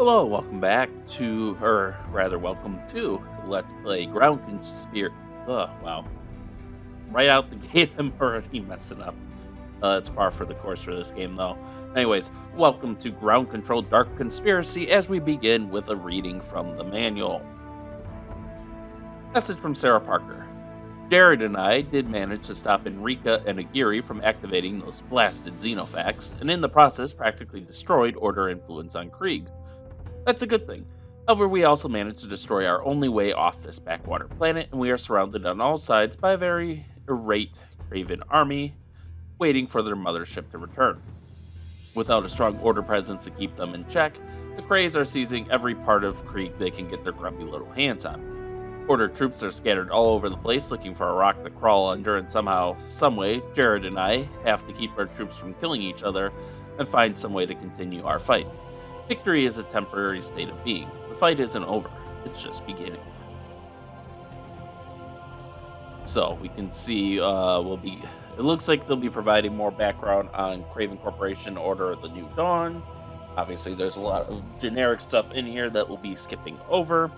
Hello, welcome back to, or rather, welcome to Let's Play Ground Conspiracy. Oh, wow. Right out the gate, I'm already messing up. It's par for the course for this game, though. Anyways, welcome to Ground Control Dark Conspiracy as we begin with a reading from the manual. Message from Sarah Parker. Jared and I did manage to stop Enrica and Aegeri from activating those blasted xenofacts, and in the process practically destroyed Order influence on Krig. That's a good thing. However, we also managed to destroy our only way off this backwater planet, and we are surrounded on all sides by a very irate Crayven army waiting for their mothership to return. Without a strong Order presence to keep them in check, the Krays are seizing every part of Krig they can get their grubby little hands on. Order troops are scattered all over the place looking for a rock to crawl under, and somehow, someway, Jared and I have to keep our troops from killing each other and find some way to continue our fight. Victory is a temporary state of being. The fight isn't over. It's just beginning. So we can see it looks like they'll be providing more background on Crayven Corporation, Order of the New Dawn. Obviously, there's a lot of generic stuff in here that we'll be skipping over.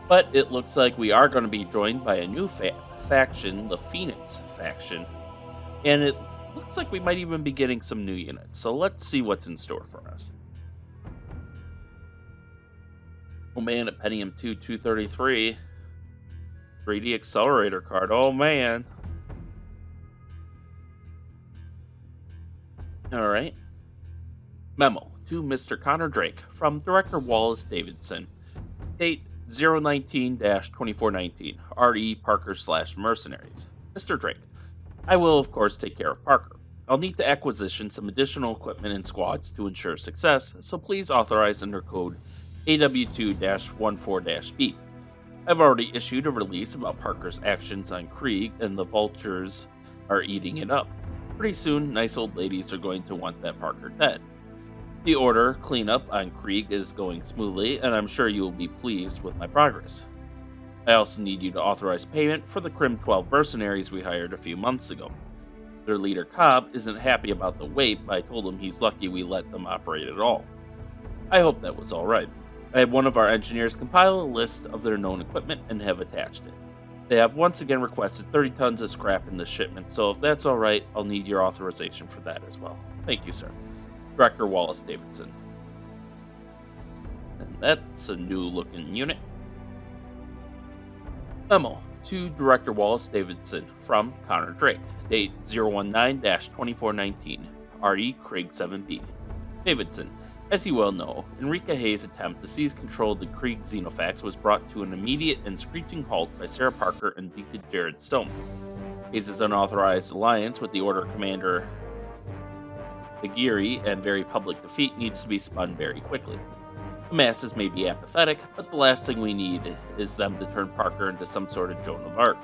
But it looks like we are going to be joined by a new faction, the Phoenix faction. And it looks like we might even be getting some new units, so let's see what's in store for us. Oh man, a Pentium 2 233. 3D accelerator card, oh man. Alright. Memo to Mr. Connor Drake from Director Wallace Davidson. Date 019-2419. R.E. Parker/Mercenaries. Mr. Drake, I will, of course, take care of Parker. I'll need to acquisition some additional equipment and squads to ensure success, so please authorize under code AW2-14-B. I've already issued a release about Parker's actions on Krig, and the vultures are eating it up. Pretty soon, nice old ladies are going to want that Parker dead. The Order cleanup on Krig is going smoothly, and I'm sure you will be pleased with my progress. I also need you to authorize payment for the Crim 12 mercenaries we hired a few months ago. Their leader, Cobb, isn't happy about the wait, but I told him he's lucky we let them operate at all. I hope that was alright. I had one of our engineers compile a list of their known equipment and have attached it. They have once again requested 30 tons of scrap in this shipment, so if that's alright, I'll need your authorization for that as well. Thank you, sir. Director Wallace Davidson. And that's a new looking unit. Memo to Director Wallace Davidson from Connor Drake. Date 019-2419. RE Krig 7B. Davidson, as you well know, Enrica Hayes' attempt to seize control of the Krig xenofacts was brought to an immediate and screeching halt by Sarah Parker and Deacon Jared Stone. Hayes' unauthorized alliance with the Order Commander Aegeri and very public defeat needs to be spun very quickly. The masses may be apathetic, but the last thing we need is them to turn Parker into some sort of Joan of Arc.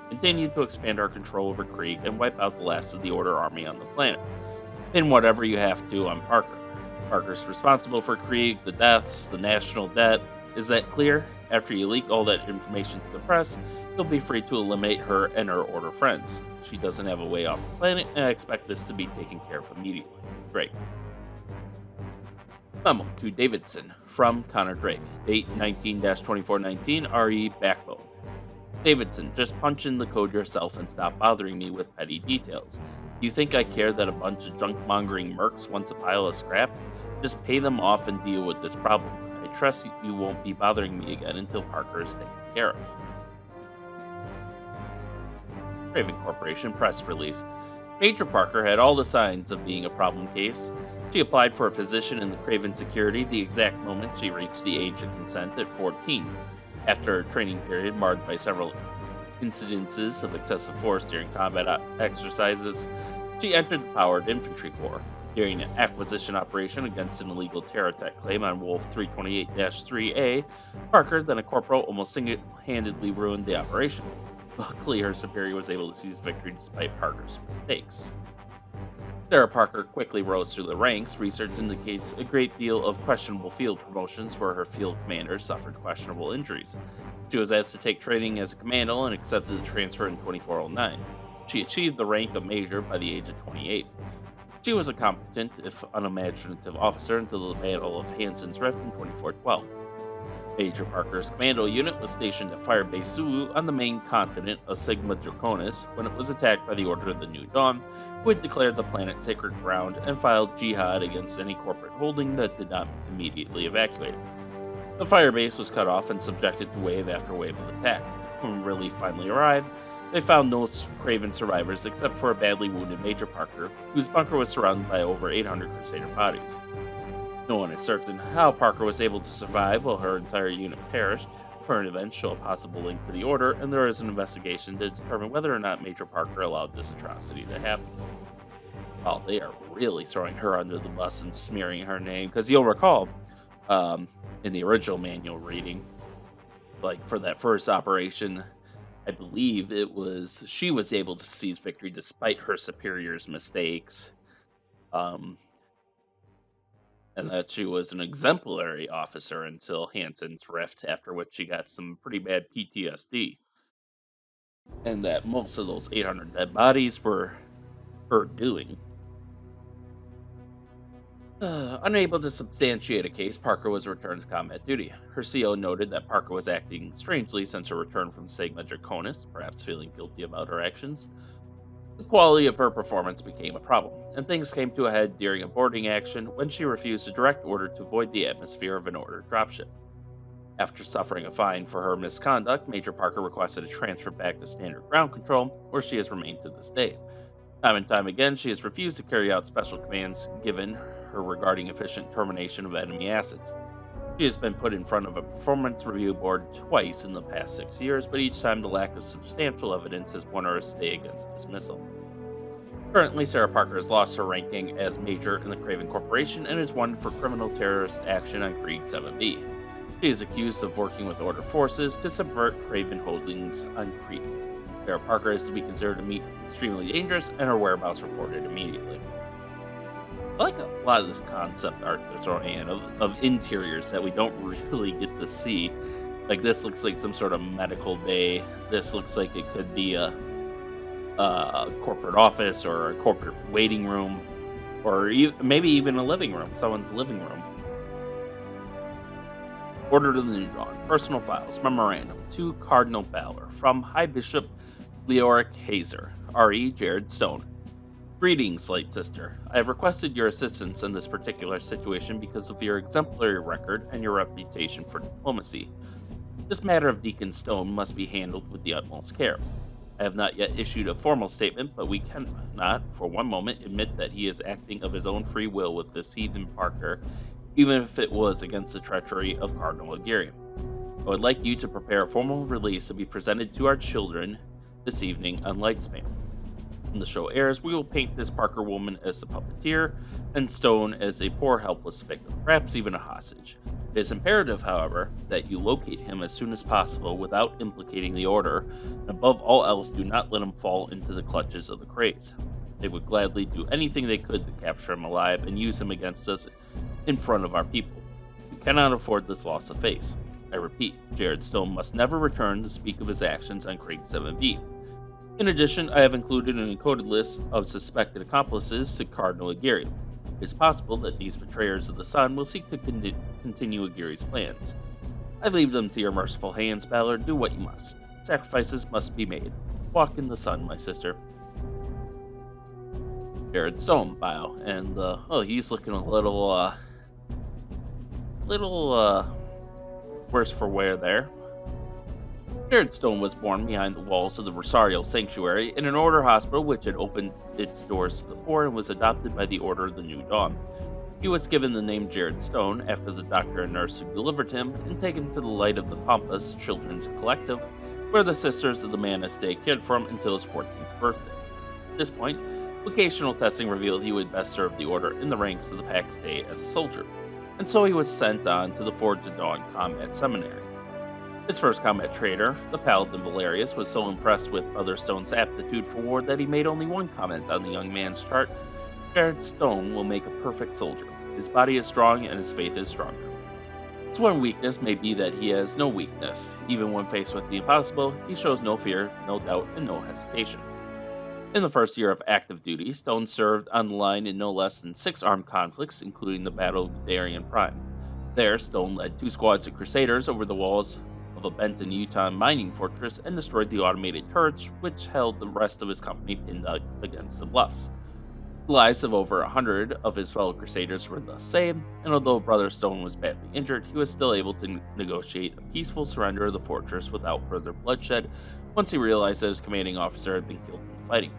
Continue to expand our control over Krig and wipe out the last of the Order army on the planet. Pin whatever you have to on Parker. Parker's responsible for Krig, the deaths, the national debt. Is that clear? After you leak all that information to the press, you'll be free to eliminate her and her Order friends. She doesn't have a way off the planet, and I expect this to be taken care of immediately. Drake. Memo to Davidson from Connor Drake. Date 19-2419. RE Backbone. Davidson, just punch in the code yourself and stop bothering me with petty details. Do you think I care that a bunch of junk-mongering mercs wants a pile of scrap? Just pay them off and deal with this problem. I trust you won't be bothering me again until Parker is taken care of. Crayven Corporation press release. Major Parker had all the signs of being a problem case. She applied for a position in the Crayven security the exact moment she reached the age of consent at 14. After a training period marred by several incidences of excessive force during combat exercises, she entered the Powered Infantry Corps. During an acquisition operation against an illegal Terratech claim on Wolf 328-3A, Parker, then a corporal, almost single-handedly ruined the operation. Luckily, her superior was able to seize victory despite Parker's mistakes. Sarah Parker quickly rose through the ranks. Research indicates a great deal of questionable field promotions where her field commanders suffered questionable injuries. She was asked to take training as a commando and accepted the transfer in 2409. She achieved the rank of major by the age of 28. She was a competent, if unimaginative, officer until the Battle of Hanson's Rift in 2412. Major Parker's commando unit was stationed at Firebase Zulu on the main continent of Sigma Draconis when it was attacked by the Order of the New Dawn, who had declared the planet sacred ground and filed jihad against any corporate holding that did not immediately evacuate. The firebase was cut off and subjected to wave after wave of attack. When relief finally arrived, they found no Crayven survivors except for a badly wounded Major Parker, whose bunker was surrounded by over 800 Crusader bodies. No one is certain how Parker was able to survive while her entire unit perished. Current events show a possible link to the Order, and there is an investigation to determine whether or not Major Parker allowed this atrocity to happen. Well, they are really throwing her under the bus and smearing her name, because you'll recall, in the original manual reading, like for that first operation, I believe she was able to seize victory despite her superior's mistakes, and that she was an exemplary officer until Hanson's Rift, after which she got some pretty bad PTSD, and that most of those 800 dead bodies were her doing. Unable to substantiate a case, Parker was returned to combat duty. Her CO noted that Parker was acting strangely since her return from Sigma Draconis, perhaps feeling guilty about her actions. The quality of her performance became a problem, and things came to a head during a boarding action when she refused a direct order to void the atmosphere of an Order dropship. After suffering a fine for her misconduct, Major Parker requested a transfer back to Standard Ground Control, where she has remained to this day. Time and time again, she has refused to carry out special commands given her regarding efficient termination of enemy assets. She has been put in front of a performance review board twice in the past 6 years, but each time the lack of substantial evidence has won her a stay against dismissal. Currently, Sarah Parker has lost her ranking as Major in the Crayven Corporation and is wanted for criminal terrorist action on Krig 7B. She is accused of working with Order forces to subvert Crayven holdings on Krig. Sarah Parker is to be considered to be extremely dangerous, and her whereabouts reported immediately. I like a lot of this concept art they're throwing in of interiors that we don't really get to see. Like, this looks like some sort of medical bay. This looks like it could be a corporate office or a corporate waiting room, or maybe even a living room, someone's living room. Order to the New Dawn. Personal files. Memorandum to Cardinal Balor from High Bishop Leoric Hazer, R.E. Jared Stone. Greetings, Light Sister. I have requested your assistance in this particular situation because of your exemplary record and your reputation for diplomacy. This matter of Deacon Stone must be handled with the utmost care. I have not yet issued a formal statement, but we cannot, for one moment, admit that he is acting of his own free will with this heathen Parker, even if it was against the treachery of Cardinal Aegeri. I would like you to prepare a formal release to be presented to our children this evening on Lightspan. When the show airs, we will paint this Parker woman as the puppeteer, and Stone as a poor helpless victim, perhaps even a hostage. It is imperative, however, that you locate him as soon as possible without implicating the Order, and above all else, do not let him fall into the clutches of the Krays. They would gladly do anything they could to capture him alive and use him against us in front of our people. We cannot afford this loss of face. I repeat, Jared Stone must never return to speak of his actions on Krig 7B. In addition, I have included an encoded list of suspected accomplices to Cardinal Aegeri. It is possible that these betrayers of the Sun will seek to continue Aegeri's plans. I leave them to your merciful hands, Balor. Do what you must. Sacrifices must be made. Walk in the sun, my sister. Jared Stone, bio. And, he's looking a little worse for wear there. Jared Stone was born behind the walls of the Rosario Sanctuary in an Order hospital which had opened its doors to the poor and was adopted by the Order of the New Dawn. He was given the name Jared Stone after the doctor and nurse who delivered him and taken to the Light of the Pampas Children's Collective, where the Sisters of the Manistee cared for him until his 14th birthday. At this point, vocational testing revealed he would best serve the Order in the ranks of the Pax Day as a soldier, and so he was sent on to the Forge of Dawn Combat Seminary. His first combat trainer, the Paladin Valerius, was so impressed with Brother Stone's aptitude for war that he made only one comment on the young man's chart: Jared Stone will make a perfect soldier. His body is strong and his faith is stronger. His one weakness may be that he has no weakness. Even when faced with the impossible, he shows no fear, no doubt, and no hesitation. In the first year of active duty, Stone served on the line in no less than 6 armed conflicts, including the Battle of Darien Prime. There, Stone led 2 squads of Crusaders over the walls of a Benton, Utah mining fortress and destroyed the automated turrets which held the rest of his company pinned out against the bluffs. The lives of over 100 of his fellow Crusaders were thus saved, and although Brother Stone was badly injured, he was still able to negotiate a peaceful surrender of the fortress without further bloodshed once he realized that his commanding officer had been killed in the fighting.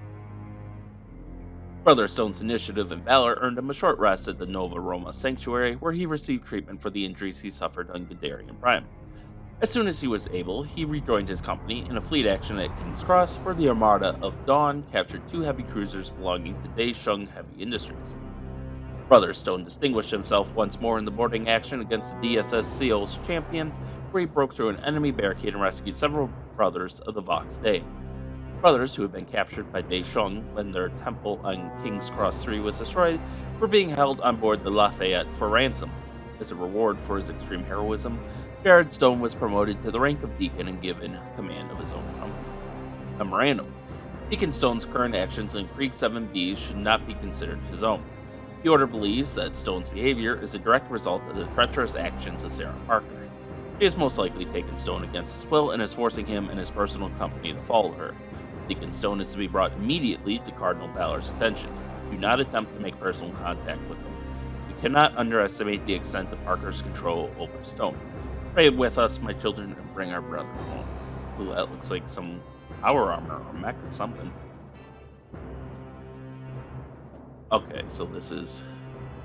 Brother Stone's initiative and valor earned him a short rest at the Nova Roma Sanctuary, where he received treatment for the injuries he suffered on Guderian Prime. As soon as he was able, he rejoined his company in a fleet action at King's Cross, where the Armada of Dawn captured 2 heavy cruisers belonging to Daeshung Heavy Industries. Brother Stone distinguished himself once more in the boarding action against the DSS Seals Champion, where he broke through an enemy barricade and rescued several brothers of the Vox Day. Brothers who had been captured by Daeshung when their temple on King's Cross 3 was destroyed were being held on board the Lafayette for ransom. As a reward for his extreme heroism, Jared Stone was promoted to the rank of Deacon and given command of his own company. Memorandum: Deacon Stone's current actions in Krig 7B should not be considered his own. The Order believes that Stone's behavior is a direct result of the treacherous actions of Sarah Parker. She has most likely taken Stone against his will and is forcing him and his personal company to follow her. Deacon Stone is to be brought immediately to Cardinal Balor's attention. Do not attempt to make personal contact with him. You cannot underestimate the extent of Parker's control over Stone. Pray with us, my children, and bring our brother home. Ooh, that looks like some power armor or mech or something. Okay, so this is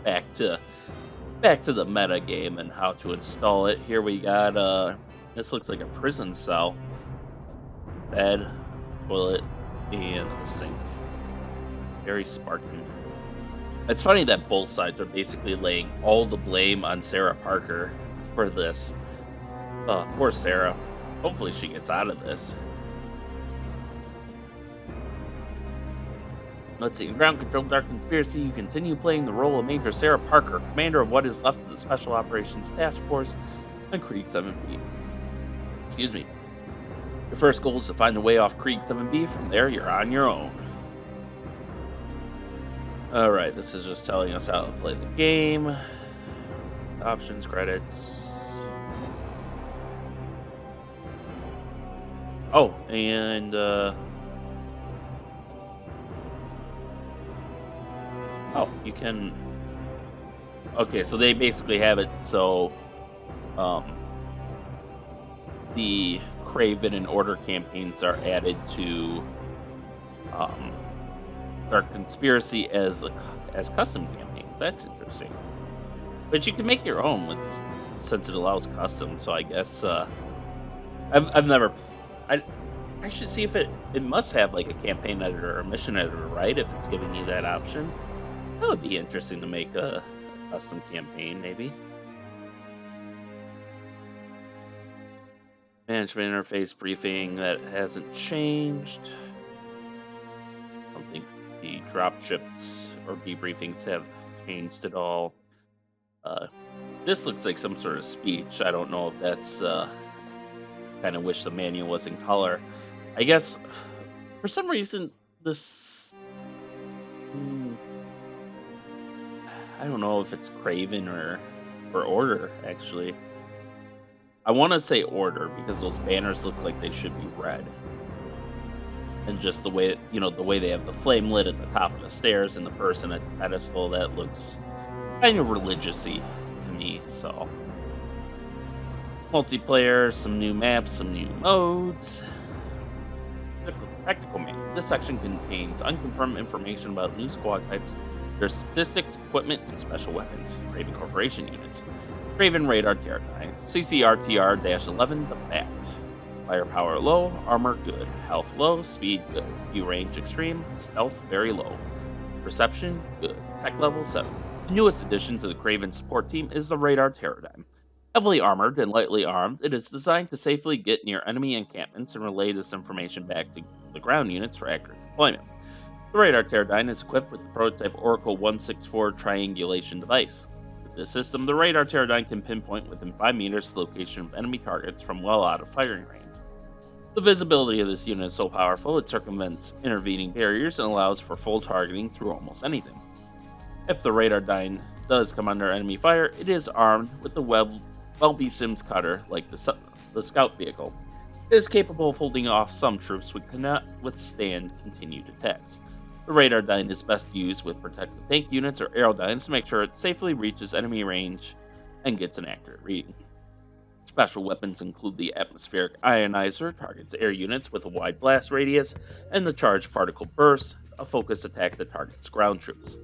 back to the meta game and how to install it. Here we got this looks like a prison cell. Bed, toilet, and a sink. Very Spartan. It's funny that both sides are basically laying all the blame on Sarah Parker for this. Poor Sarah. Hopefully she gets out of this. Let's see. In Ground Control Dark Conspiracy, you continue playing the role of Major Sarah Parker, commander of what is left of the Special Operations Task Force on Krig 7B. Excuse me. Your first goal is to find a way off Krig 7B. From there, you're on your own. Alright, this is just telling us how to play the game. Options, credits. Oh, and oh, you can. Okay, so they basically have it so the Crayven and Order campaigns are added to Dark Conspiracy as custom campaigns. That's interesting. But you can make your own since it allows custom. So I guess I've never. I should see if it must have like a campaign editor or a mission editor, right? If it's giving you that option, that would be interesting to make a custom campaign, maybe. Management interface briefing, that hasn't changed. I don't think the dropships or debriefings have changed at all. This looks like some sort of speech. I don't know if that's kind of wish the manual was in color. I guess for some reason this I don't know if it's Crayven or Order, actually. I want to say Order because those banners look like they should be red. And just the way, the way they have the flame lit at the top of the stairs and the person at the pedestal, that looks kind of religious-y to me, so. Multiplayer, some new maps, some new modes. Tactical manual. This section contains unconfirmed information about new squad types, their statistics, equipment, and special weapons. Crayven Corporation units. Crayven Radar Terradine. CCRTR-11, the Bat. Firepower low, armor good. Health low, speed good. View range extreme, stealth very low. Perception good. Tech level 7. The newest addition to the Crayven support team is the Radar Terradine. Heavily armored and lightly armed, it is designed to safely get near enemy encampments and relay this information back to the ground units for accurate deployment. The Radar Terradine is equipped with the prototype Oracle 164 triangulation device. With this system, the Radar Terradine can pinpoint within 5 meters the location of enemy targets from well out of firing range. The visibility of this unit is so powerful it circumvents intervening barriers and allows for full targeting through almost anything. If the radar dyne does come under enemy fire, it is armed with the Welby Sims cutter like the scout vehicle. It is capable of holding off some troops which cannot withstand continued attacks. The radar dyne is best used with protective tank units or aerodynes to make sure it safely reaches enemy range and gets an accurate reading. Special weapons include the atmospheric ionizer, targets air units with a wide blast radius, and the charged particle burst, a focused attack that targets ground troops.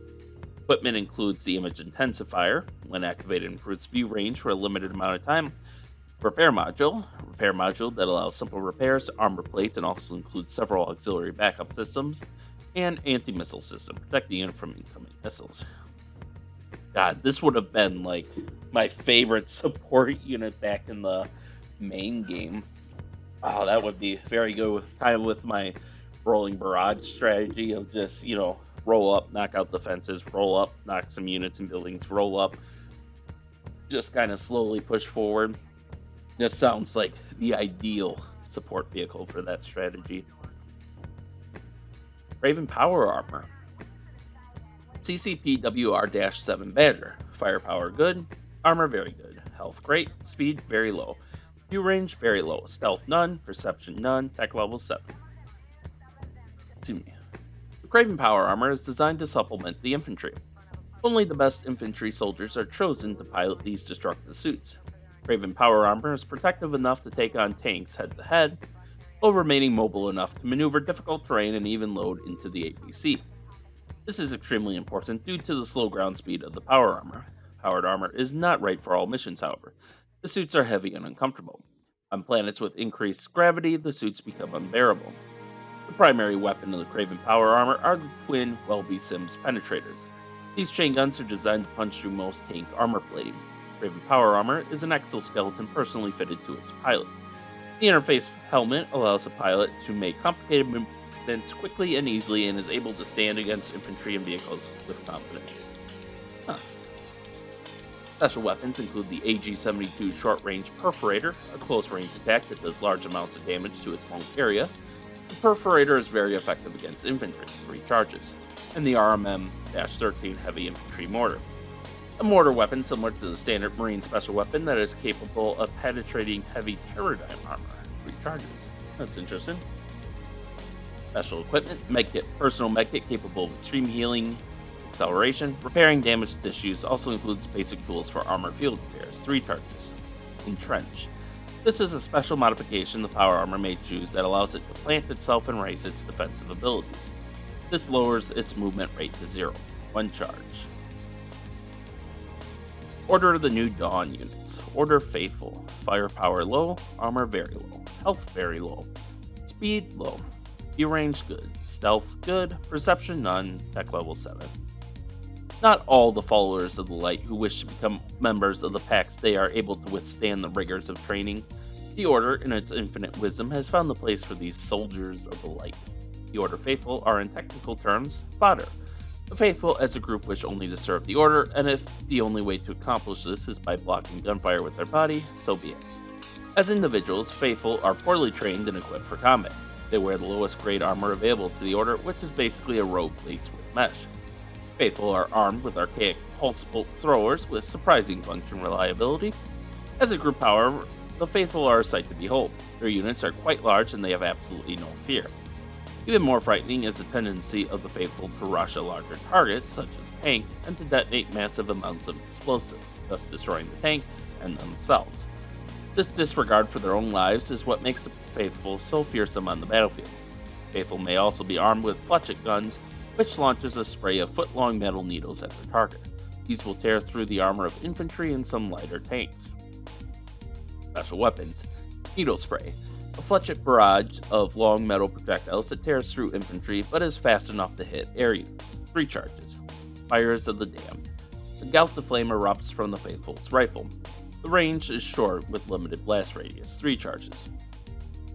Equipment includes the image intensifier, when activated improves view range for a limited amount of time, repair module that allows simple repairs, armor plates, and also includes several auxiliary backup systems, and anti-missile system, protect the unit from incoming missiles. God, this would have been like my favorite support unit back in the main game. Oh, that would be very good, kind of with my rolling barrage strategy of just, roll up, knock out defenses, roll up, knock some units and buildings, roll up, just kind of slowly push forward. This sounds like the ideal support vehicle for that strategy. Crayven Power Armor. CCP WR-7 Badger. Firepower good, armor very good, health great, speed very low, view range very low, stealth none, perception none, tech level 7. The Crayven Power Armor is designed to supplement the infantry. Only the best infantry soldiers are chosen to pilot these destructive suits. Crayven Power Armor is protective enough to take on tanks head to head, while remaining mobile enough to maneuver difficult terrain and even load into the APC. This is extremely important due to the slow ground speed of the power armor. Powered armor is not right for all missions, however. The suits are heavy and uncomfortable. On planets with increased gravity, the suits become unbearable. The primary weapon of the Crayven Power Armor are the twin Welby Sims penetrators. These chain guns are designed to punch through most tank armor plating. Crayven Power Armor is an exoskeleton personally fitted to its pilot. The interface helmet allows the pilot to make complicated movements quickly and easily and is able to stand against infantry and vehicles with confidence. Special weapons include the AG-72 short-range perforator, a close-range attack that does large amounts of damage to a small area. The perforator is very effective against infantry, 3 charges, and the RMM-13 heavy infantry mortar. A mortar weapon similar to the standard Marine special weapon that is capable of penetrating heavy Terradyne armor, 3 charges. That's interesting. Special equipment, medkit, personal medkit capable of extreme healing, acceleration, repairing damaged tissues, also includes basic tools for armor field repairs, 3 charges. Entrench. This is a special modification the power armor may choose that allows it to plant itself and raise its defensive abilities. This lowers its movement rate to 0, 1 charge. Order of the New Dawn units. Order Faithful. Firepower low, armor very low, health very low, speed low, view range good, stealth good, perception none, tech level 7. Not all the followers of the light who wish to become members of the packs they are able to withstand the rigors of training. The Order, in its infinite wisdom, has found the place for these soldiers of the light. The Order Faithful are, in technical terms, fodder. The Faithful as a group wish only to serve the Order, and if the only way to accomplish this is by blocking gunfire with their body, so be it. As individuals, Faithful are poorly trained and equipped for combat. They wear the lowest grade armor available to the Order, which is basically a robe laced with mesh. Faithful are armed with archaic pulse bolt throwers with surprising function reliability. As a group, however, the Faithful are a sight to behold. Their units are quite large and they have absolutely no fear. Even more frightening is the tendency of the Faithful to rush a larger target, such as a tank, and to detonate massive amounts of explosive, thus destroying the tank and themselves. This disregard for their own lives is what makes the Faithful so fearsome on the battlefield. Faithful may also be armed with fletchet guns, which launches a spray of foot-long metal needles at their target. These will tear through the armor of infantry and some lighter tanks. Special weapons. Needle spray. A fletchet barrage of long metal projectiles that tears through infantry but is fast enough to hit air units. 3 charges. Fires of the Damned. A gout of flame erupts from the Faithful's rifle. The range is short with limited blast radius. 3 charges.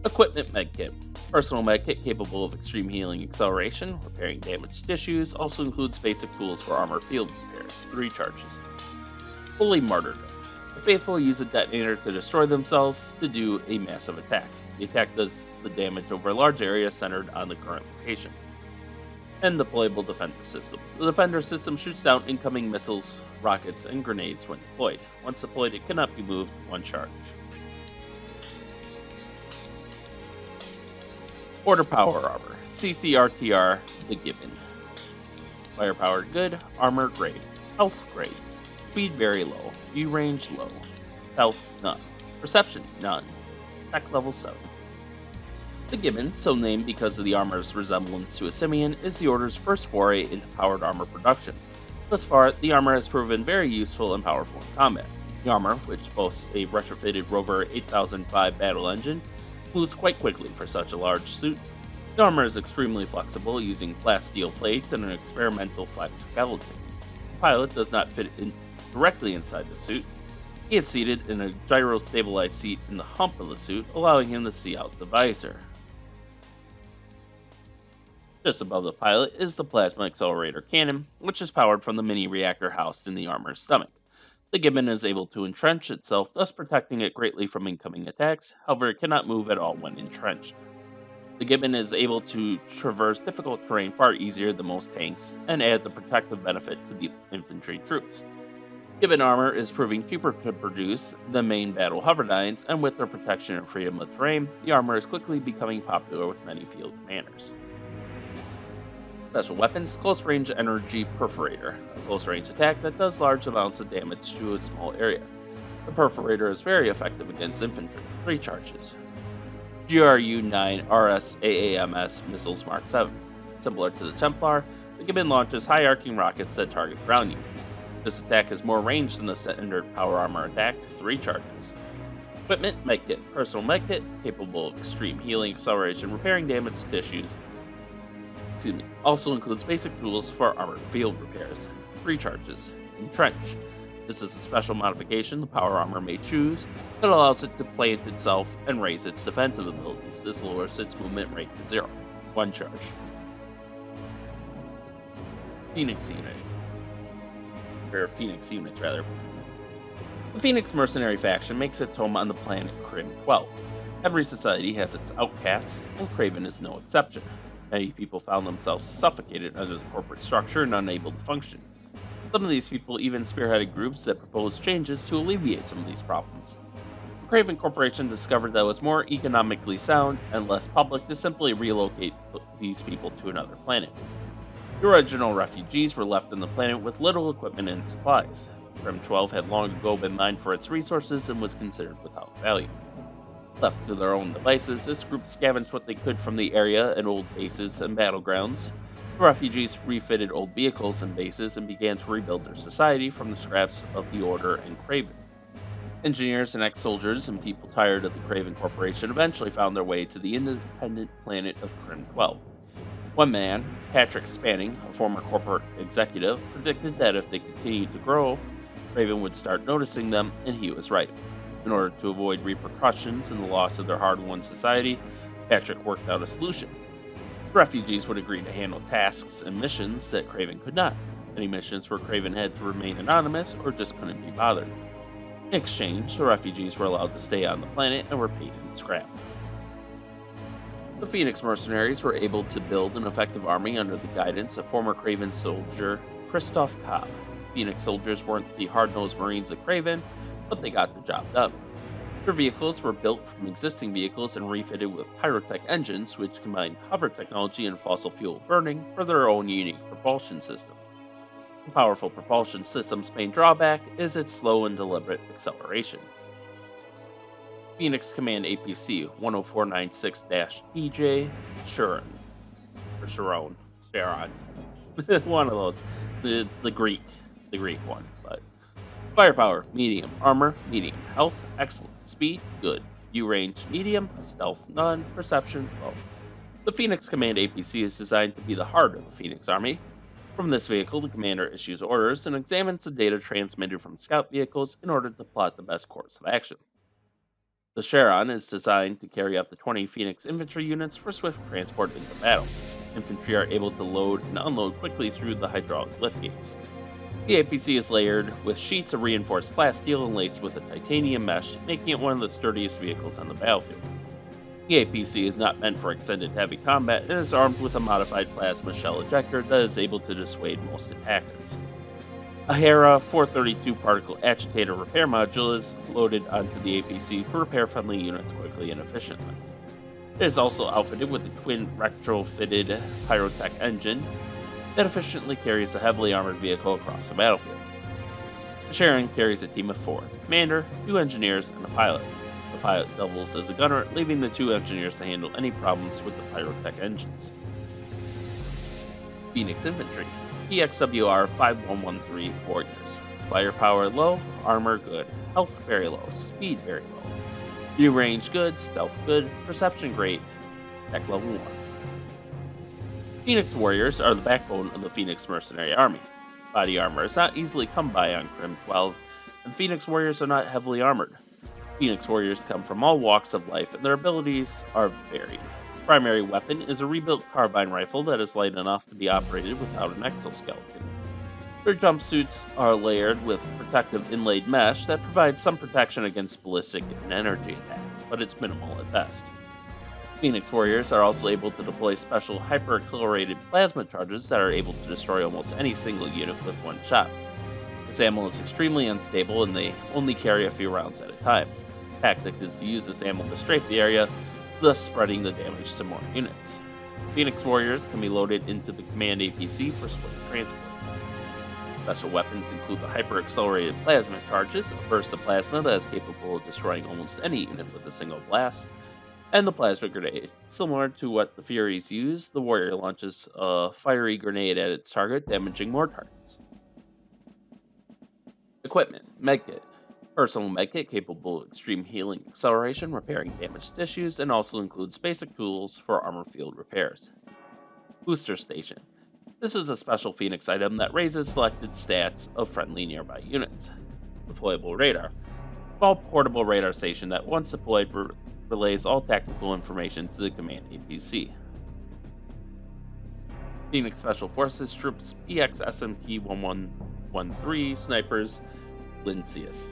Equipment medkit. Personal medkit capable of extreme healing acceleration, repairing damaged tissues, also includes basic tools for armor field repairs. 3 charges. Fully martyrdom. The Faithful use a detonator to destroy themselves to do a massive attack. The attack does the damage over a large area centered on the current location. And the deployable defender system. The defender system shoots down incoming missiles, rockets, and grenades when deployed. Once deployed, it cannot be moved one charge. Order Power Armor, CCRTR, the Gibbon. Firepower good, armor grade, health grade, speed very low, view range low, health none, perception none, tech level 7. The Gibbon, so named because of the armor's resemblance to a simian, is the Order's first foray into powered armor production. Thus far, the armor has proven very useful and powerful in combat. The armor, which boasts a retrofitted Rover 8005 battle engine, moves quite quickly for such a large suit. The armor is extremely flexible, using flat steel plates and an experimental flex skeleton. The pilot does not fit directly inside the suit. He is seated in a gyro-stabilized seat in the hump of the suit, allowing him to see out the visor. Just above the pilot is the plasma accelerator cannon, which is powered from the mini reactor housed in the armor's stomach. The Gibbon is able to entrench itself, thus protecting it greatly from incoming attacks. However, it cannot move at all when entrenched. The Gibbon is able to traverse difficult terrain far easier than most tanks, and add the protective benefit to the infantry troops. Gibbon armor is proving cheaper to produce than main battle hoverdynes, and with their protection and freedom of terrain, the armor is quickly becoming popular with many field commanders. Special weapons, Close Range Energy Perforator, a close range attack that does large amounts of damage to a small area. The Perforator is very effective against infantry, 3 charges. GRU-9 RSAAMS Missiles Mark 7. Similar to the Templar, the Gibbon launches high arcing rockets that target ground units. This attack has more range than the standard power armor attack, 3 charges. Equipment, Medkit, Personal Medkit, capable of extreme healing, acceleration, repairing damaged tissues. Also includes basic tools for armored field repairs. 3 charges. Entrench. This is a special modification the power armor may choose that allows it to plant itself and raise its defensive abilities. This lowers its movement rate to 0. 1 charge. Phoenix Unit. Or Phoenix Units, rather. The Phoenix mercenary faction makes its home on the planet Crim 12. Every society has its outcasts, and Crayven is no exception. Many people found themselves suffocated under the corporate structure and unable to function. Some of these people even spearheaded groups that proposed changes to alleviate some of these problems. The Crayven Corporation discovered that it was more economically sound and less public to simply relocate these people to another planet. The original refugees were left on the planet with little equipment and supplies. Crim 12 had long ago been mined for its resources and was considered without value. Left to their own devices, this group scavenged what they could from the area and old bases and battlegrounds. The refugees refitted old vehicles and bases and began to rebuild their society from the scraps of the Order and Crayven. Engineers and ex-soldiers and people tired of the Crayven Corporation eventually found their way to the independent planet of Crim 12. One man, Patrick Spanning, a former corporate executive, predicted that if they continued to grow, Crayven would start noticing them, and he was right. In order to avoid repercussions and the loss of their hard-won society, Patrick worked out a solution. The refugees would agree to handle tasks and missions that Crayven could not. Any missions where Crayven had to remain anonymous or just couldn't be bothered. In exchange, the refugees were allowed to stay on the planet and were paid in scrap. The Phoenix mercenaries were able to build an effective army under the guidance of former Crayven soldier Christoph Cobb. Phoenix soldiers weren't the hard-nosed Marines of Crayven, but they got the job done. Their vehicles were built from existing vehicles and refitted with pyrotech engines, which combined hover technology and fossil fuel burning for their own unique propulsion system. The powerful propulsion system's main drawback is its slow and deliberate acceleration. Phoenix Command APC 10496-DJ Sharon. Or Sharon. One of those. The Greek one, but firepower, medium. Armor, medium. Health, excellent. Speed, good. View range, medium. Stealth, none. Perception, low. The Phoenix Command APC is designed to be the heart of the Phoenix Army. From this vehicle, the commander issues orders and examines the data transmitted from scout vehicles in order to plot the best course of action. The Charon is designed to carry up to 20 Phoenix infantry units for swift transport into battle. Infantry are able to load and unload quickly through the hydraulic lift gates. The APC is layered with sheets of reinforced glass steel and laced with a titanium mesh, making it one of the sturdiest vehicles on the battlefield. The APC is not meant for extended heavy combat and is armed with a modified plasma shell ejector that is able to dissuade most attackers. A Hera 432 particle agitator repair module is loaded onto the APC to repair friendly units quickly and efficiently. It is also outfitted with a twin retrofitted pyrotech engine that efficiently carries a heavily armored vehicle across the battlefield. The Sharon carries a team of 4, the commander, 2 engineers, and a pilot. The pilot doubles as a gunner, leaving the 2 engineers to handle any problems with the pyrotech engines. Phoenix Infantry, PXWR 5113 Warriors. Firepower low, armor good, health very low, speed very low. View range good, stealth good, perception great, tech level 1. Phoenix Warriors are the backbone of the Phoenix Mercenary Army. Body armor is not easily come by on Crim 12, and Phoenix Warriors are not heavily armored. Phoenix Warriors come from all walks of life, and their abilities are varied. Primary weapon is a rebuilt carbine rifle that is light enough to be operated without an exoskeleton. Their jumpsuits are layered with protective inlaid mesh that provides some protection against ballistic and energy attacks, but it's minimal at best. Phoenix Warriors are also able to deploy special hyper-accelerated plasma charges that are able to destroy almost any single unit with one shot. This ammo is extremely unstable and they only carry a few rounds at a time. The tactic is to use this ammo to strafe the area, thus spreading the damage to more units. Phoenix Warriors can be loaded into the command APC for swift transport. Special weapons include the hyper-accelerated plasma charges, a burst of plasma that is capable of destroying almost any unit with a single blast, and the plasma grenade. Similar to what the Furies use, the Warrior launches a fiery grenade at its target, damaging more targets. Equipment: Medkit. Personal medkit capable of extreme healing, acceleration, repairing damaged tissues, and also includes basic tools for armor field repairs. Booster Station. This is a special Phoenix item that raises selected stats of friendly nearby units. Deployable radar. Small portable radar station that once deployed relays all tactical information to the command APC. Phoenix Special Forces Troops PX SMT 1113 Snipers Lincius.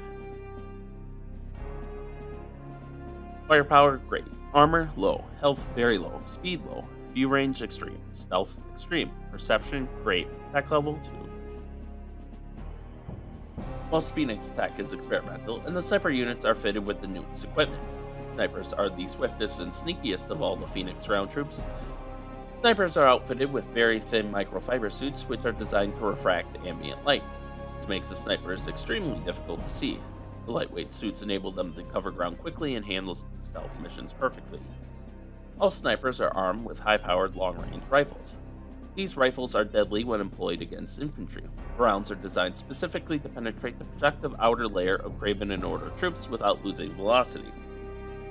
Firepower great, armor low, health very low, speed low, view range extreme, stealth extreme, perception great, tech level 2. Most Phoenix tech is experimental, and the sniper units are fitted with the newest equipment. Snipers are the swiftest and sneakiest of all the Phoenix ground troops. Snipers are outfitted with very thin microfiber suits which are designed to refract ambient light. This makes the snipers extremely difficult to see. The lightweight suits enable them to cover ground quickly and handle stealth missions perfectly. All snipers are armed with high-powered long-range rifles. These rifles are deadly when employed against infantry. The rounds are designed specifically to penetrate the protective outer layer of Crayven and Order troops without losing velocity.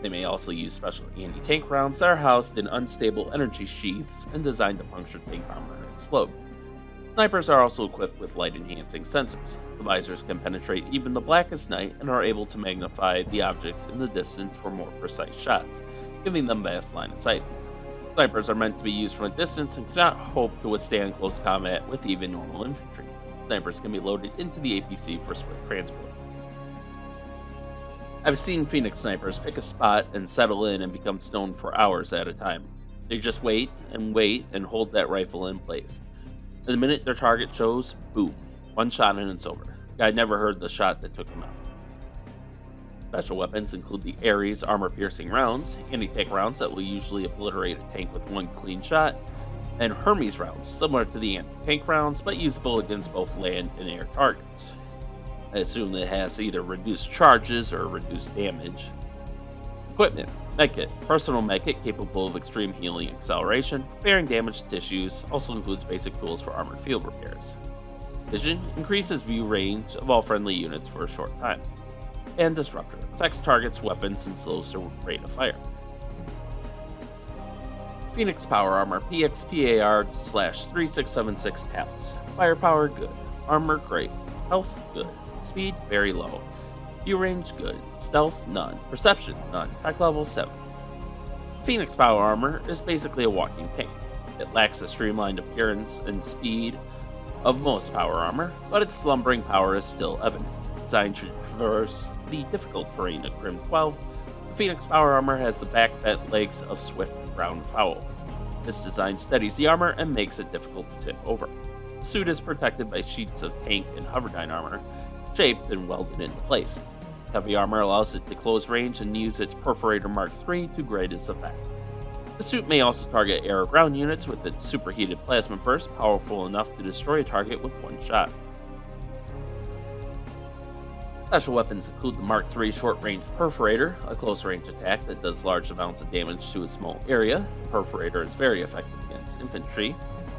They may also use special anti-tank rounds that are housed in unstable energy sheaths and designed to puncture tank armor and explode. Snipers are also equipped with light-enhancing sensors. The visors can penetrate even the blackest night and are able to magnify the objects in the distance for more precise shots, giving them vast line of sight. Snipers are meant to be used from a distance and cannot hope to withstand close combat with even normal infantry. Snipers can be loaded into the APC for swift transport. I've seen Phoenix snipers pick a spot and settle in and become stoned for hours at a time. They just wait and hold that rifle in place. And the minute their target shows, boom, one shot and it's over. I never heard the shot that took him out. Special weapons include the Ares armor-piercing rounds, anti-tank rounds that will usually obliterate a tank with one clean shot, and Hermes rounds, similar to the anti-tank rounds, but usable against both land and air targets. I assume that it has either reduced charges or reduced damage. Equipment: Medkit. Personal medkit capable of extreme healing and acceleration, repairing damaged tissues, also includes basic tools for armored field repairs. Vision increases view range of all friendly units for a short time. And Disruptor affects targets, weapons, and slows their rate of fire. Phoenix Power Armor PXPAR/3676 Talus. Firepower good, armor great, health good, speed very low, view range good, stealth none, perception none, tech level 7. Phoenix Power Armor is basically a walking tank. It lacks the streamlined appearance and speed of most power armor, but its slumbering power is still evident. Designed to traverse the difficult terrain of Crim 12, the Phoenix power armor has the back bent legs of swift ground fowl. This design steadies the armor and makes it difficult to tip over. The suit is protected by sheets of tank and hoverdyne armor, shaped and welded into place. Heavy armor allows it to close range and use its Perforator Mark III to greatest effect. The suit may also target air or ground units with its superheated plasma burst, powerful enough to destroy a target with one shot. Special weapons include the Mark III short-range Perforator, a close-range attack that does large amounts of damage to a small area. The Perforator is very effective against infantry,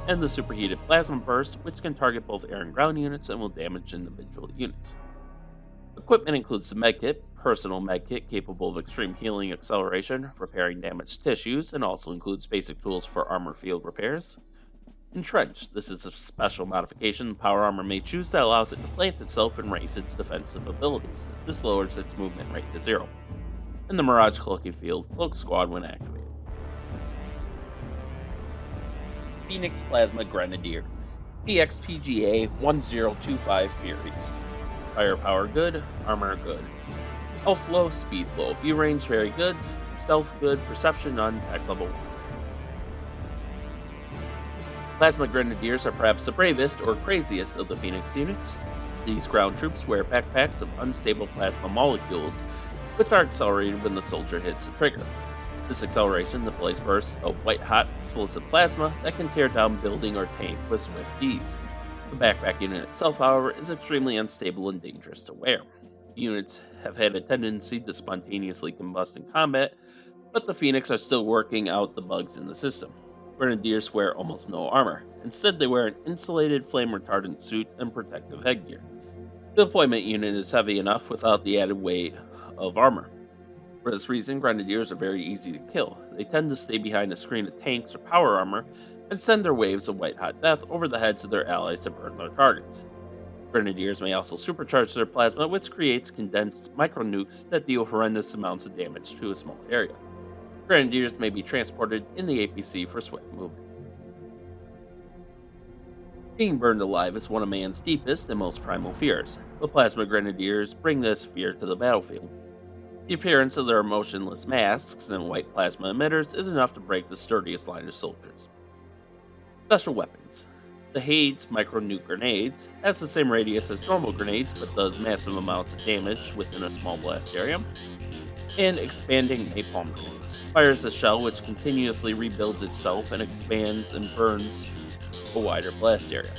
and the superheated plasma burst, which can target both air and ground units and will damage individual units. Equipment includes the medkit, personal medkit capable of extreme healing acceleration, repairing damaged tissues, and also includes basic tools for armor field repairs. Entrenched. This is a special modification the power armor may choose that allows it to plant itself and raise its defensive abilities. This lowers its movement rate to 0. And the Mirage Cloaking Field, Cloak Squad when activated. Phoenix Plasma Grenadier, PXPGA 1025 Furies. Firepower good, armor good. Health low, speed low. View range very good, stealth good, perception none, tech level 1. Plasma Grenadiers are perhaps the bravest or craziest of the Phoenix units. These ground troops wear backpacks of unstable plasma molecules, which are accelerated when the soldier hits the trigger. This acceleration deploys bursts of white-hot explosive plasma that can tear down building or tank with swift ease. The backpack unit itself, however, is extremely unstable and dangerous to wear. Units have had a tendency to spontaneously combust in combat, but the Phoenix are still working out the bugs in the system. Grenadiers wear almost no armor. Instead, they wear an insulated flame-retardant suit and protective headgear. The deployment unit is heavy enough without the added weight of armor. For this reason, Grenadiers are very easy to kill. They tend to stay behind a screen of tanks or power armor and send their waves of white-hot death over the heads of their allies to burn their targets. Grenadiers may also supercharge their plasma, which creates condensed micronukes that deal horrendous amounts of damage to a small area. Grenadiers may be transported in the APC for swift movement. Being burned alive is one of man's deepest and most primal fears. The Plasma Grenadiers bring this fear to the battlefield. The appearance of their emotionless masks and white plasma emitters is enough to break the sturdiest line of soldiers. Special weapons. The Hayes micro-nuke grenade has the same radius as normal grenades but does massive amounts of damage within a small blast area. And expanding napalm grenades. Fires a shell which continuously rebuilds itself and expands and burns a wider blast area.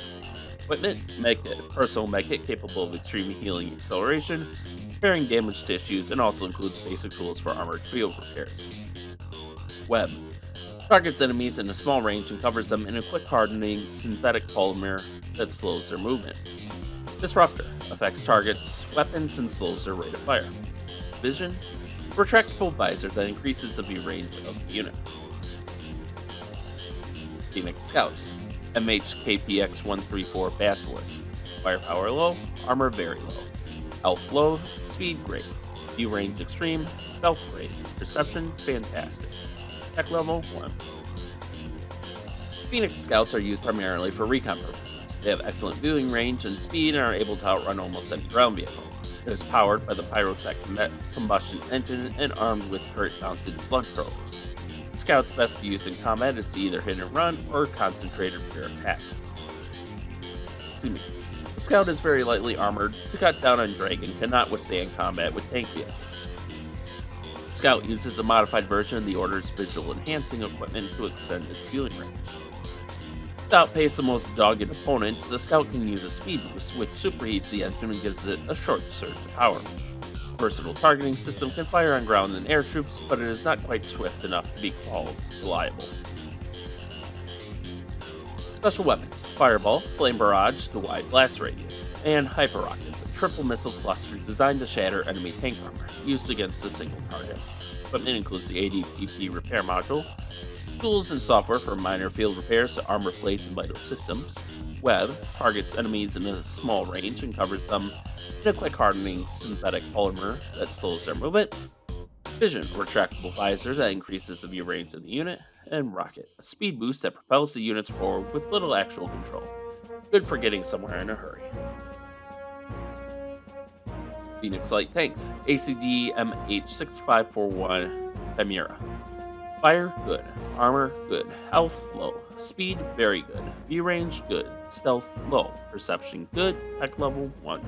Equipment, medkit, personal medkit capable of extreme healing acceleration, repairing damaged tissues, and also includes basic tools for armored field repairs. Web. Targets enemies in a small range and covers them in a quick hardening synthetic polymer that slows their movement. Disruptor. Affects targets, weapons, and slows their rate of fire. Vision. Retractable visor that increases the view range of the unit. Phoenix Scouts. MHKPX-134 Basilisk. Firepower low, armor very low. Health low, speed great. View range extreme, stealth great. Perception fantastic. Tech level 1. Phoenix Scouts are used primarily for recon purposes. They have excellent viewing range and speed and are able to outrun almost any ground vehicle. It is powered by the Pyrotech combustion engine and armed with turret-mounted slug throwers. The Scout's best use in combat is to either hit and run or concentrate or pure attacks. The Scout is very lightly armored to cut down on drag and cannot withstand combat with tank vehicles. Scout uses a modified version of the Order's visual enhancing equipment to extend its viewing range. To outpace the most dogged opponents, the Scout can use a speed boost, which superheats the engine and gives it a short surge of power. The versatile targeting system can fire on ground and air troops, but it is not quite swift enough to be called reliable. Special weapons: Fireball, Flame Barrage, the wide blast radius, and Hyper Rockets, a triple missile cluster designed to shatter enemy tank armor, used against a single target. Equipment includes the ADPP repair module, tools and software for minor field repairs to armor plates and vital systems. Web targets enemies in a small range and covers them in a quick hardening synthetic polymer that slows their movement. Vision, a retractable visor that increases the view range of the unit. And Rocket, a speed boost that propels the units forward with little actual control. Good for getting somewhere in a hurry. Phoenix Light Tanks, ACD MH6541 Chimera. Fire, good. Armor, good. Health, low. Speed, very good. View range, good. Stealth, low. Perception, good. Tech level, 1.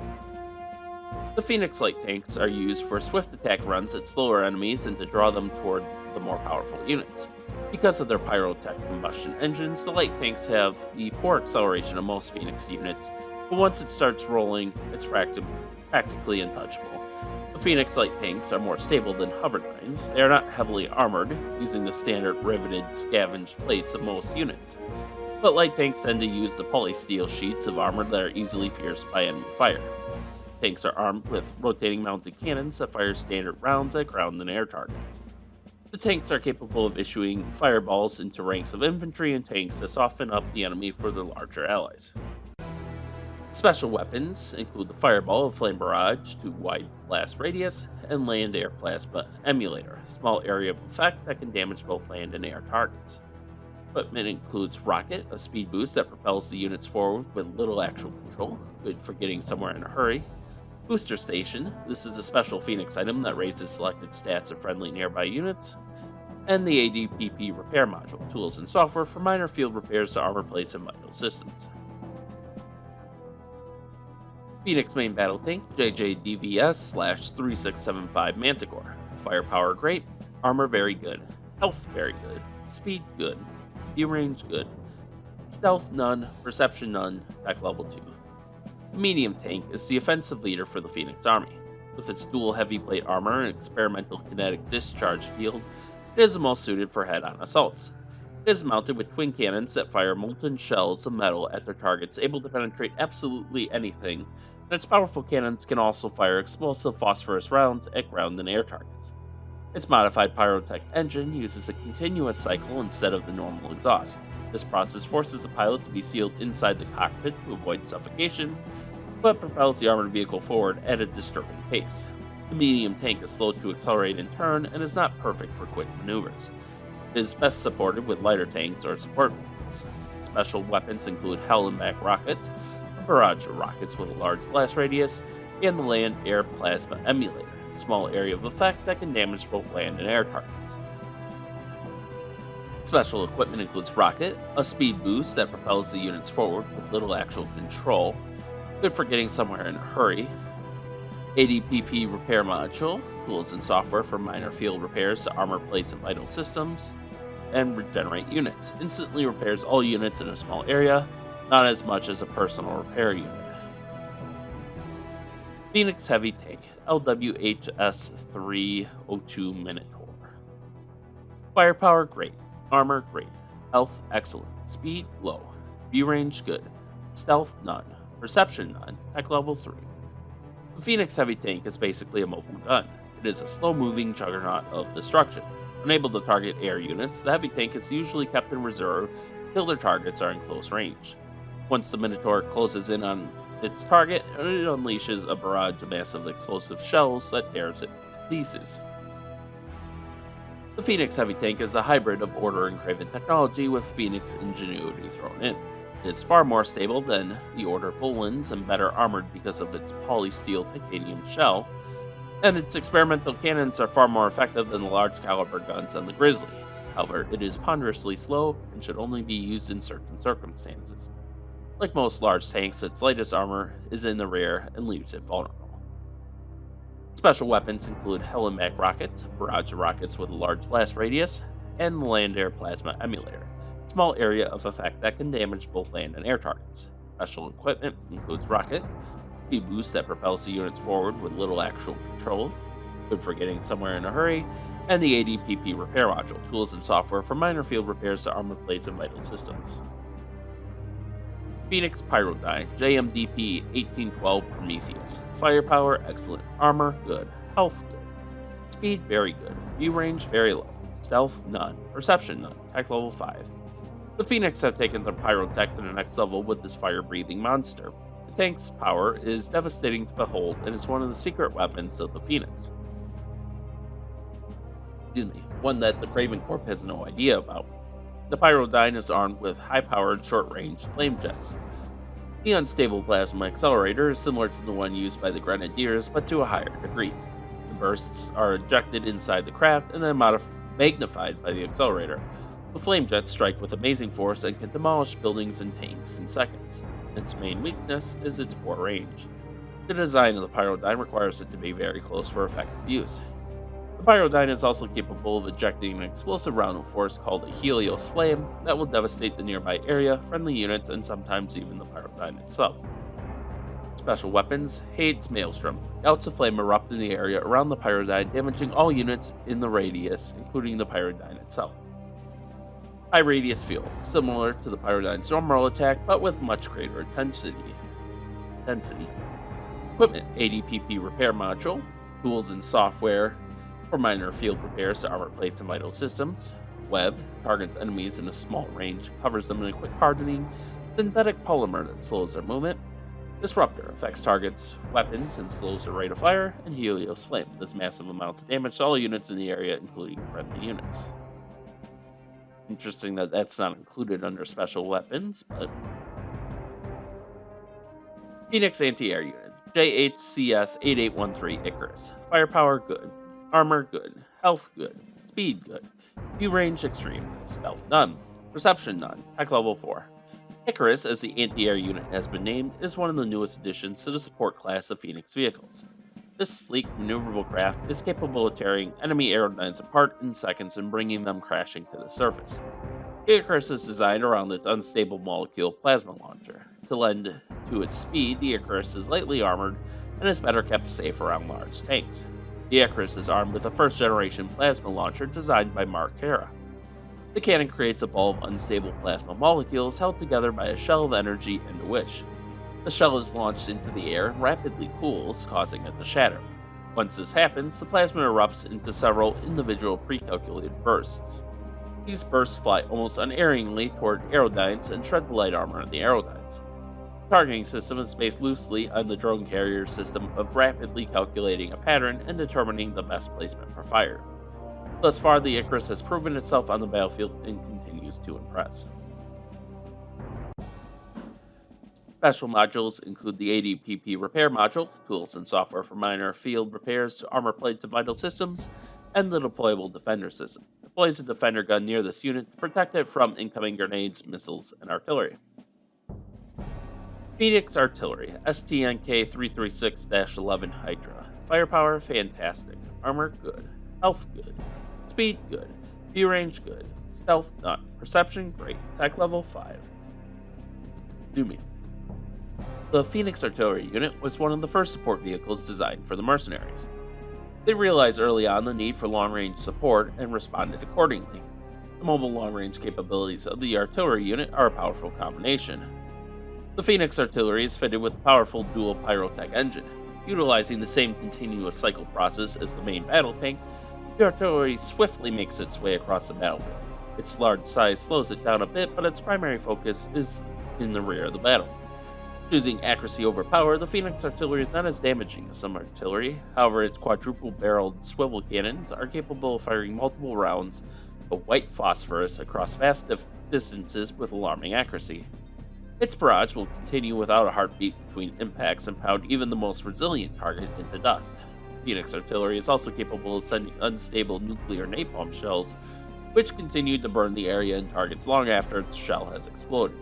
The Phoenix Light Tanks are used for swift attack runs at slower enemies and to draw them toward the more powerful units. Because of their pyrotech combustion engines, the light tanks have the poor acceleration of most Phoenix units, but once it starts rolling, it's practically untouchable. The Phoenix Light Tanks are more stable than Hoverdynes. They are not heavily armored, using the standard riveted, scavenged plates of most units. But light tanks tend to use the polysteel sheets of armor that are easily pierced by enemy fire. Tanks are armed with rotating mounted cannons that fire standard rounds at ground and air targets. The tanks are capable of issuing fireballs into ranks of infantry and tanks to soften up the enemy for their larger allies. Special weapons include the Fireball of Flame Barrage to wide blast radius and Land Air Plasma Emulator, a small area of effect that can damage both land and air targets. Equipment includes Rocket, a speed boost that propels the units forward with little actual control, good for getting somewhere in a hurry. Booster Station, this is a special Phoenix item that raises selected stats of friendly nearby units. And the ADPP Repair Module, tools and software for minor field repairs to armor plates and vital systems. Phoenix Main Battle Tank, JJDVS/3675 Manticore. Firepower great, armor very good, health very good, speed good, view range good, stealth none, perception none, tech level 2. The medium tank is the offensive leader for the Phoenix Army. With its dual heavy plate armor and experimental kinetic discharge field, it is the most suited for head-on assaults. It is mounted with twin cannons that fire molten shells of metal at their targets, able to penetrate absolutely anything, and its powerful cannons can also fire explosive phosphorus rounds at ground and air targets. Its modified pyrotech engine uses a continuous cycle instead of the normal exhaust. This process forces the pilot to be sealed inside the cockpit to avoid suffocation, but propels the armored vehicle forward at a disturbing pace. The medium tank is slow to accelerate and turn and is not perfect for quick maneuvers. It is best supported with lighter tanks or support vehicles. Special weapons include Hell and Back rockets, a barrage of rockets with a large blast radius, and the Land Air Plasma Emulator, a small area of effect that can damage both land and air targets. Special equipment includes Rocket, a speed boost that propels the units forward with little actual control, good for getting somewhere in a hurry. ADPP Repair Module, tools and software for minor field repairs to armor plates and vital systems. And Regenerate units, instantly repairs all units in a small area, not as much as a personal repair unit. Phoenix Heavy Tank, LWHS-302 Minotaur. Firepower great, armor great, health excellent, speed low, view range good, stealth none, perception none, tech level 3. The Phoenix Heavy Tank is basically a mobile gun. It is a slow-moving juggernaut of destruction. Unable to target air units, the heavy tank is usually kept in reserve until their targets are in close range. Once the Minotaur closes in on its target, it unleashes a barrage of massive explosive shells that tears it to pieces. The Phoenix Heavy Tank is a hybrid of Order and Crayven technology with Phoenix ingenuity thrown in. It is far more stable than the Order Volans and better armored because of its polysteel titanium shell, and its experimental cannons are far more effective than the large caliber guns on the Grizzly. However, it is ponderously slow and should only be used in certain circumstances. Like most large tanks, its lightest armor is in the rear and leaves it vulnerable. Special weapons include Hell and Back rockets, barrage of rockets with a large blast radius, and the Land Air Plasma Emulator, a small area of effect that can damage both land and air targets. Special equipment includes Rocket, speed boost that propels the units forward with little actual control, good for getting somewhere in a hurry, and the ADPP Repair Module, tools and software for minor field repairs to armor plates and vital systems. Phoenix Pyrodyne, JMDP 1812 Prometheus. Firepower excellent, armor good, health good, speed very good, view range very low, stealth none, perception none, tech level 5. The Phoenix have taken their pyrotech to the next level with this fire-breathing monster. The tank's power is devastating to behold and is one of the secret weapons of the Phoenix. One that the Crayven Corp has no idea about. The Pyrodyne is armed with high-powered, short-range flame jets. The unstable plasma accelerator is similar to the one used by the Grenadiers, but to a higher degree. The bursts are ejected inside the craft and then magnified by the accelerator. The flame jets strike with amazing force and can demolish buildings and tanks in seconds. Its main weakness is its poor range. The design of the Pyrodyne requires it to be very close for effective use. The Pyrodyne is also capable of ejecting an explosive round of force called a Helios Flame that will devastate the nearby area, friendly units, and sometimes even the Pyrodyne itself. Special weapons: Hayes Maelstrom. Gouts of flame erupt in the area around the Pyrodyne, damaging all units in the radius, including the Pyrodyne itself. High radius field, similar to the Pyrodyne's normal attack, but with much greater intensity. Equipment: ADPP repair module, tools and software for minor field repairs to armor plates and vital systems. Web targets enemies in a small range, covers them in a quick hardening synthetic polymer that slows their movement. Disruptor affects targets, weapons, and slows their rate of fire. And Helios Flame does massive amounts of damage to all units in the area, including friendly units. Interesting that that's not included under special weapons, but... Phoenix Anti-Air Unit, JHCS 8813 Icarus. Firepower good, armor good, health good, speed good, view range extreme, stealth none, perception none, tech level 4. Icarus, as the anti-air unit has been named, is one of the newest additions to the support class of Phoenix vehicles. This sleek, maneuverable craft is capable of tearing enemy aerodynes apart in seconds and bringing them crashing to the surface. The Icarus is designed around its unstable molecule plasma launcher. To lend to its speed, the Icarus is lightly armored and is better kept safe around large tanks. The Icarus is armed with a first-generation plasma launcher designed by Mark Hera. The cannon creates a ball of unstable plasma molecules held together by a shell of energy and a wish. The shell is launched into the air and rapidly cools, causing it to shatter. Once this happens, the plasma erupts into several individual pre-calculated bursts. These bursts fly almost unerringly toward aerodynes and shred the light armor of the aerodynes. The targeting system is based loosely on the drone carrier system of rapidly calculating a pattern and determining the best placement for fire. Thus far, the Icarus has proven itself on the battlefield and continues to impress. Special modules include the ADPP repair module, tools and software for minor field repairs to armor plates and vital systems, and the deployable defender system. Deploys a defender gun near this unit to protect it from incoming grenades, missiles, and artillery. Phoenix Artillery, STNK 336-11 Hydra. Firepower fantastic, armor good, health good, speed good, view range good, stealth none, perception great, tech level 5. Zoom in. The Phoenix Artillery unit was one of the first support vehicles designed for the mercenaries. They realized early on the need for long-range support and responded accordingly. The mobile long-range capabilities of the artillery unit are a powerful combination. The Phoenix Artillery is fitted with a powerful dual pyrotech engine. Utilizing the same continuous cycle process as the main battle tank, the artillery swiftly makes its way across the battlefield. Its large size slows it down a bit, but its primary focus is in the rear of the battle. Choosing accuracy over power, the Phoenix Artillery is not as damaging as some artillery. However, its quadruple-barreled swivel cannons are capable of firing multiple rounds of white phosphorus across vast distances with alarming accuracy. Its barrage will continue without a heartbeat between impacts and pound even the most resilient target into dust. Phoenix Artillery is also capable of sending unstable nuclear napalm shells, which continue to burn the area and targets long after its shell has exploded.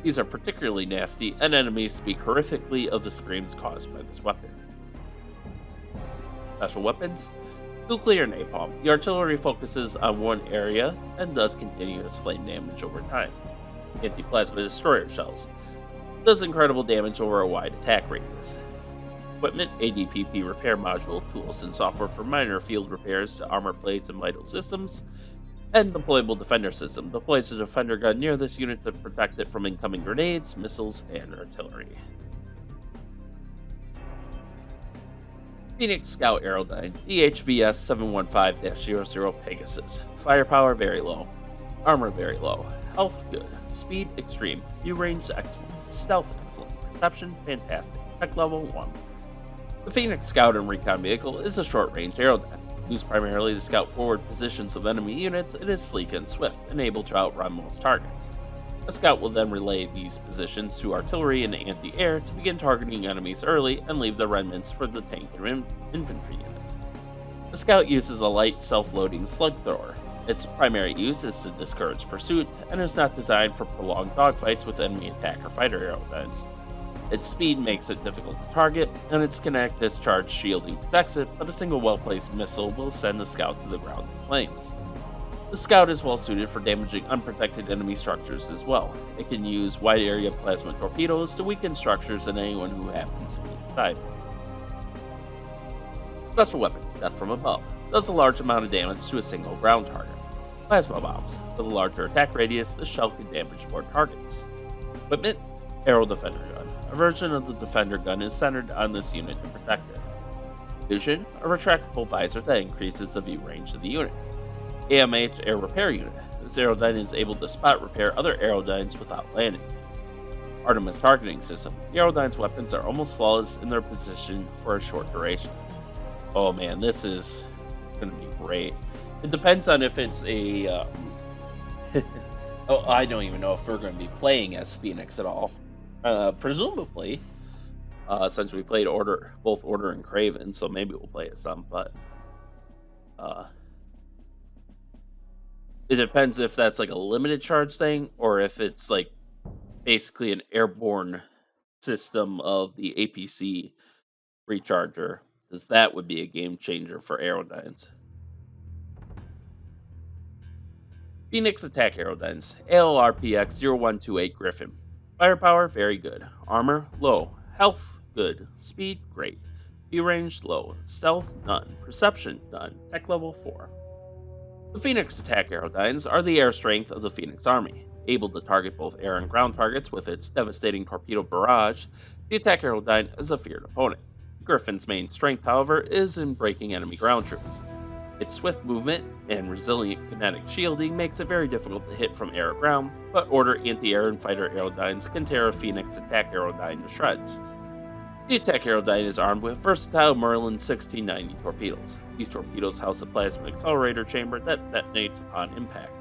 These are particularly nasty, and enemies speak horrifically of the screams caused by this weapon. Special weapons: nuclear napalm. The artillery focuses on one area and does continuous flame damage over time. Anti-plasma destroyer shells. Does incredible damage over a wide attack radius. Equipment: ADPP repair module, tools and software for minor field repairs to armor plates and vital systems, and deployable defender system. Deploys a defender gun near this unit to protect it from incoming grenades, missiles, and artillery. Phoenix Scout Aerodyne, EHVS 715-00 Pegasus. Firepower very low, armor very low, health good, speed extreme, view range excellent, stealth excellent, perception fantastic, tech level 1. The Phoenix Scout and Recon vehicle is a short-range aerodyne. Used primarily to scout forward positions of enemy units, it is sleek and swift, and able to outrun most targets. A scout will then relay these positions to artillery and anti-air to begin targeting enemies early and leave the remnants for the tank and infantry units. The scout uses a light, self-loading slug thrower. Its primary use is to discourage pursuit and is not designed for prolonged dogfights with enemy attack or fighter aerodynes. Its speed makes it difficult to target, and its kinetic discharge shielding protects it, but a single well-placed missile will send the scout to the ground in flames. The scout is well suited for damaging unprotected enemy structures as well. It can use wide-area plasma torpedoes to weaken structures and anyone who happens to be inside. Special weapons, death from above, does a large amount of damage to a single ground target. Plasma bombs, with a larger attack radius, the shell can damage more targets. Equipment, Aero Defender Gun. A version of the Defender Gun is centered on this unit to protect it. Vision, a retractable visor that increases the view range of the unit. AMH Air Repair Unit. This aerodyne is able to spot repair other aerodynes without landing. Artemis Targeting System. The aerodyne's weapons are almost flawless in their position for a short duration. Oh man, this is going to be great. It depends on if it's a... oh, I don't even know if we're going to be playing as Phoenix at all. Presumably, since we played both Order and Crayven, so maybe we'll play as some, but... it depends if that's like a limited charge thing, or if it's like basically an airborne system of the APC recharger, because that would be a game changer for aerodynes. Phoenix Attack Aerodynes, ALRPX-0128 Griffin. Firepower, very good. Armor, low. Health, good. Speed, great. View range, low. Stealth, none. Perception, none. Tech level, 4. The Phoenix Attack Aerodynes are the air strength of the Phoenix Army. Able to target both air and ground targets with its devastating torpedo barrage, the Attack Aerodyne is a feared opponent. Griffin's main strength, however, is in breaking enemy ground troops. Its swift movement and resilient kinetic shielding makes it very difficult to hit from air or ground, but Order anti-air and fighter aerodynes can tear a Phoenix Attack Aerodyne to shreds. The Attack Aerodyne is armed with versatile Merlin 1690 torpedoes. These torpedoes house a plasma accelerator chamber that detonates upon impact,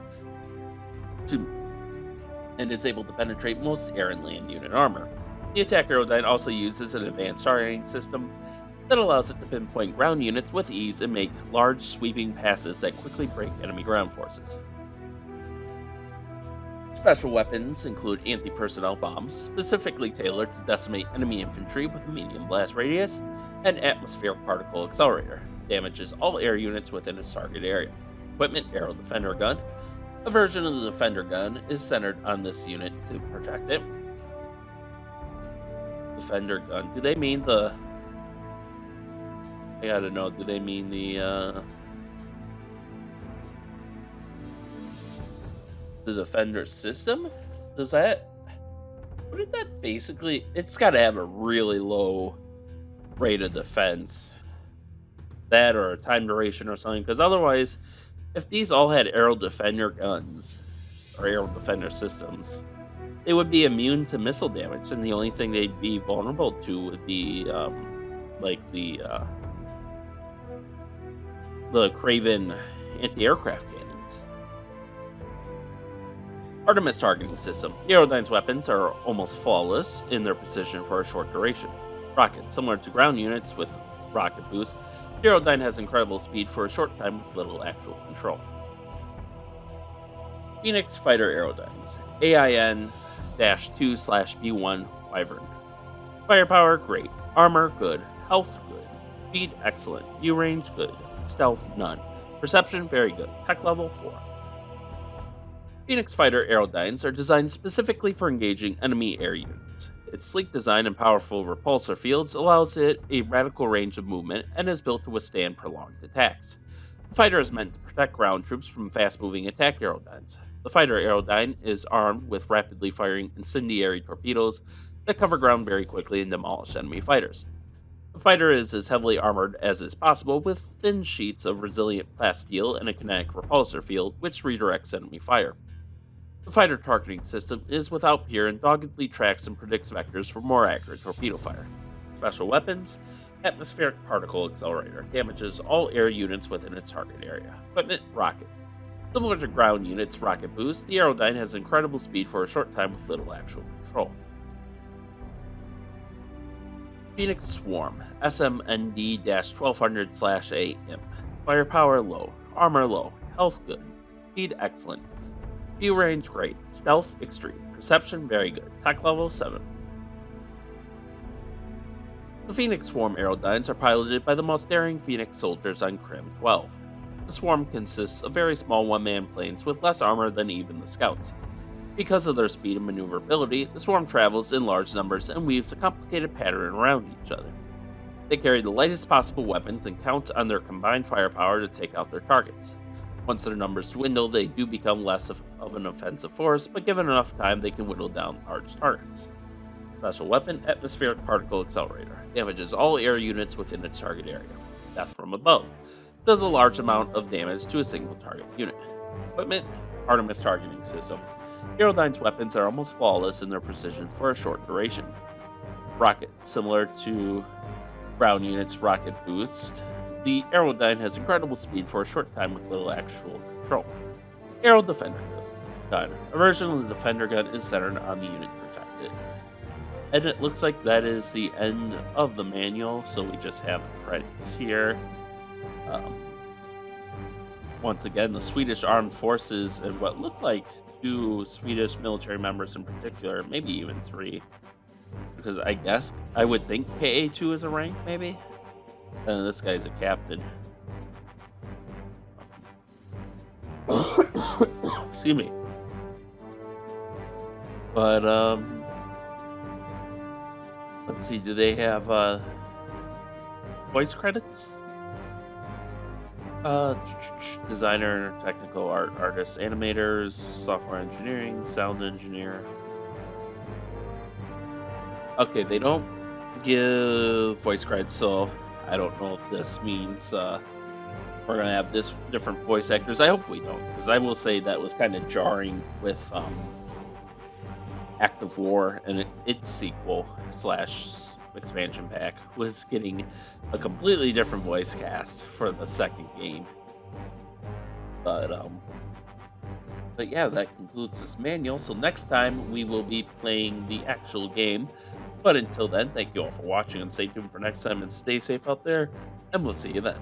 and is able to penetrate most air and land unit armor. The Attack Aerodyne also uses an advanced targeting system that allows it to pinpoint ground units with ease and make large sweeping passes that quickly break enemy ground forces. Special weapons include anti-personnel bombs, specifically tailored to decimate enemy infantry with a medium blast radius, and atmospheric particle accelerator, damages all air units within its target area. Equipment, Aero Defender Gun. A version of the Defender Gun is centered on this unit to protect it. Defender Gun, do they mean the... I gotta know, do they mean the Defender system? Does that... Wouldn't that basically... It's gotta have a really low rate of defense. That or a time duration or something, because otherwise, if these all had Aero Defender guns, or Aero Defender systems, they would be immune to missile damage, and the only thing they'd be vulnerable to would be, like the Crayven anti-aircraft cannons. Artemis Targeting System. The Aerodyne's weapons are almost flawless in their precision for a short duration. Rocket. Similar to ground units with rocket boost, the Aerodyne has incredible speed for a short time with little actual control. Phoenix Fighter Aerodynes. AIN-2/B1 Wyvern. Firepower, great. Armor, good. Health, good. Speed, excellent. View range, good. Stealth, none. Perception, very good. Tech level, 4. Phoenix Fighter Aerodynes are designed specifically for engaging enemy air units. Its sleek design and powerful repulsor fields allows it a radical range of movement and is built to withstand prolonged attacks. The fighter is meant to protect ground troops from fast-moving attack aerodynes. The fighter aerodyne is armed with rapidly firing incendiary torpedoes that cover ground very quickly and demolish enemy fighters. The fighter is as heavily armored as is possible, with thin sheets of resilient plasteel and a kinetic repulsor field which redirects enemy fire. The fighter targeting system is without peer and doggedly tracks and predicts vectors for more accurate torpedo fire. Special weapons, atmospheric particle accelerator, damages all air units within its target area. Equipment, rocket. Similar to ground units' rocket boost, the Aerodyne has incredible speed for a short time with little actual control. Phoenix Swarm, SMND-1200/A Imp. Firepower low, armor low, health good, speed excellent, view range great, stealth extreme, perception very good, tech level 7. The Phoenix Swarm Aerodynes are piloted by the most daring Phoenix soldiers on Crim 12. The swarm consists of very small one-man planes with less armor than even the scouts. Because of their speed and maneuverability, the swarm travels in large numbers and weaves a complicated pattern around each other. They carry the lightest possible weapons and count on their combined firepower to take out their targets. Once their numbers dwindle, they do become less of an offensive force, but given enough time, they can whittle down large targets. Special weapon, Atmospheric Particle Accelerator. Damages all air units within its target area. Death from above. Does a large amount of damage to a single target unit. Equipment, Artemis Targeting System. Aerodyne's weapons are almost flawless in their precision for a short duration. Rocket, similar to ground units' rocket boost, the Aerodyne has incredible speed for a short time with little actual control. Aero Defender Gun. A version of the Defender Gun is centered on the unit protected. And it looks like that is the end of the manual, so we just have the credits here. Once again, the Swedish Armed Forces and what looked like 2 Swedish military members in particular, maybe even 3, because I guess I would think KA2 is a rank, maybe, and this guy's a captain. Excuse me. But let's see, do they have voice credits? Designer, technical artists, animators, software engineering, sound engineer. Okay, they don't give voice credits, so I don't know if this means we're gonna have this different voice actors. I hope we don't, because I will say that was kind of jarring with Act of War and its sequel / expansion pack was getting a completely different voice cast for the second game. But yeah, that concludes this manual. So next time we will be playing the actual game. But until then, thank you all for watching and stay tuned for next time and stay safe out there, and we'll see you then.